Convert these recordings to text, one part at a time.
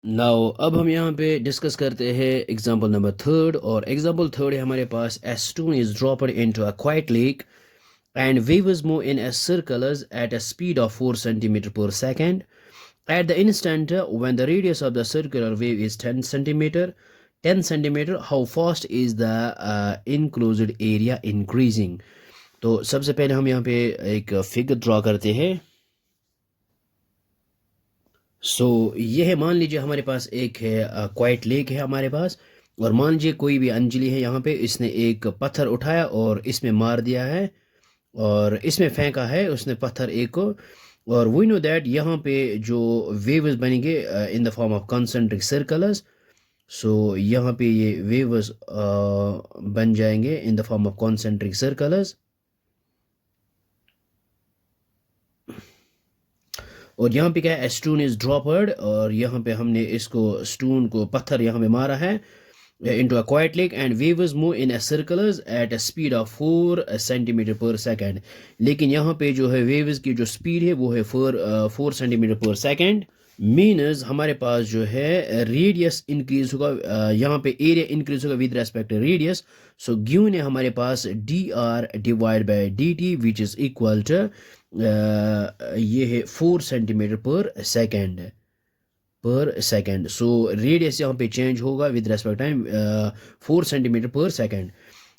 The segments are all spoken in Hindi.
नाउ अब हम यहाँ पे डिस्कस करते हैं एग्जांपल नंबर थर्ड। और एग्जांपल थर्ड है हमारे पास, a stone is dropped into a quiet lake and waves move in a circles at a speed of 4 centimeter per second. At the instant when the radius of the circular wave is 10 centimeter, how fast is the enclosed area increasing? तो सबसे पहले हम यहाँ पे एक फिगर ड्रॉ करते हैं। ये है, मान लीजिए हमारे पास एक है क्वाइट लेक है हमारे पास। और मान लीजिए कोई भी अंजलि है यहाँ पे, इसने एक पत्थर उठाया और इसमें मार दिया है और इसमें फेंका है उसने पत्थर एक को। और वी नो दैट यहाँ पे जो वेव्स बनेंगे in the form of concentric circles. यहाँ पे ये वेव्स बन जाएंगे in the form of concentric circles. और यहाँ पे क्या है, स्टोन इज ड्रॉपर्ड, और यहाँ पे हमने इसको स्टोन को पत्थर यहाँ पे मारा है into a quiet lake and waves move in a circles at a speed of 4 centimeter per second। लेकिन यहाँ पे जो है वेव्स की जो स्पीड है वो है 4 सेंटीमीटर पर सेकेंड। मीनस हमारे पास जो है रेडियस इंक्रीज होगा, यहाँ पे एरिया इंक्रीज होगा with respect radius. So given है हमारे पास D R divide by D T which is equal to ये है 4 centimetre per second. So radius यहाँ पे चेंज होगा with respect time 4 centimetre per second.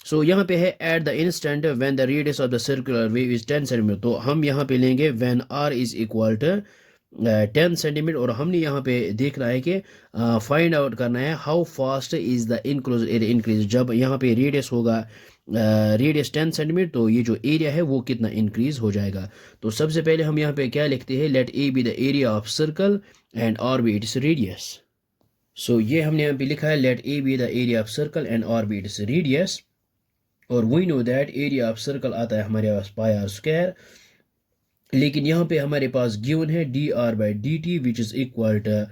So यहाँ पे है at the instant when the radius of the circular wave is 10 centimetre. तो हम यहाँ पे लेंगे when are is equal to 10 centimetre. और हमने यहाँ पे देखना है कि फाइंड आउट करना है how fast is the enclose area increase. जब यहाँ पे रेडियस होगा रेडियस 10 सेंटीमीटर, तो ये जो एरिया है वो कितना इंक्रीज हो जाएगा। तो सबसे पहले हम यहाँ पे क्या लिखते हैं, let A be the area of circle and R be its radius. ये हमने यहाँ पे लिखा है let A be the area of circle and R be its radius. और we know that area of circle आता है हमारे पास पाई आर स्क्वायर। लेकिन यहाँ पे हमारे पास गिवन है D are by D T which is equal to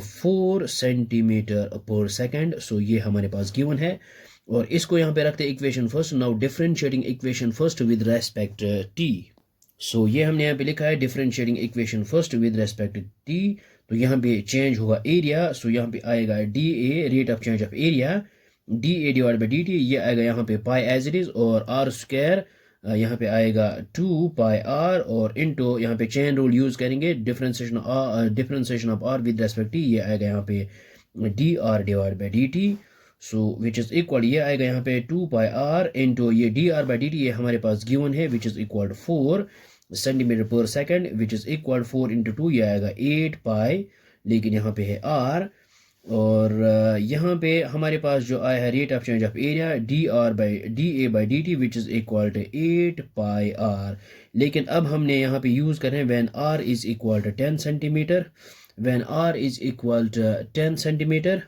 4 centimetre per second. ये हमारे पास गिवन है और इसको यहाँ पे रखते हैं equation first. Now differentiating equation first with respect T. ये हमने यहाँ पे लिखा है differentiating equation first with respect T. तो यहाँ पे चेंज होगा एरिया। यहाँ पे आएगा d a rate of change of area, D A divide by D T. ये आएगा यहाँ पे पाई एज इट इज, और आर स्क्वायर यहाँ पे आएगा 2 पाई आर, और इनटू यहाँ पे चेन रूल यूज करेंगे differentiation of R with respect T. ये आएगा यहाँ पे D R divide by D T. Which is equal, ये आएगा यहाँ पे 2 पाई आर इंटू ये D are by D T. ये हमारे पास गिवन है which is equal 4 centimetre per second which is equal 4 into 2। ये आएगा 8 पाई, लेकिन यहाँ पे है आर। और यहाँ पे हमारे पास जो आया है rate of change of area d are by d A by D T which is equal to 8 pi r. लेकिन अब हमने यहाँ पे यूज कर रहे हैं when are is equal to 10 centimetre. When are is equal to 10 centimetre,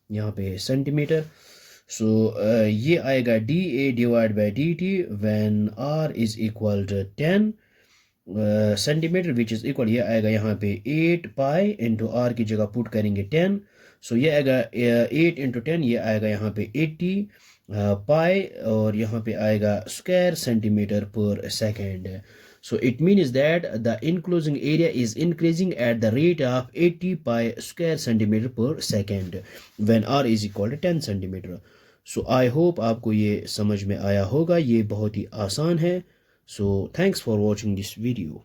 यहाँ पे सेंटीमीटर। ये आएगा d A divide by D t when are is equal to 10 centimetre which is equal, ये आएगा यहाँ पे 8 पाई इंटू आर की जगह पुट करेंगे 10। ये आएगा 8 इंटू 10, ये आएगा यहाँ पे 80 पाई, और यहाँ पे आएगा square centimetre per second. It means that the enclosing area is increasing at the rate of 80 pi square centimeter per second when r is equal to 10 centimeter. I hope आपको ये समझ में आया होगा। ये बहुत ही आसान है। Thanks for watching this video.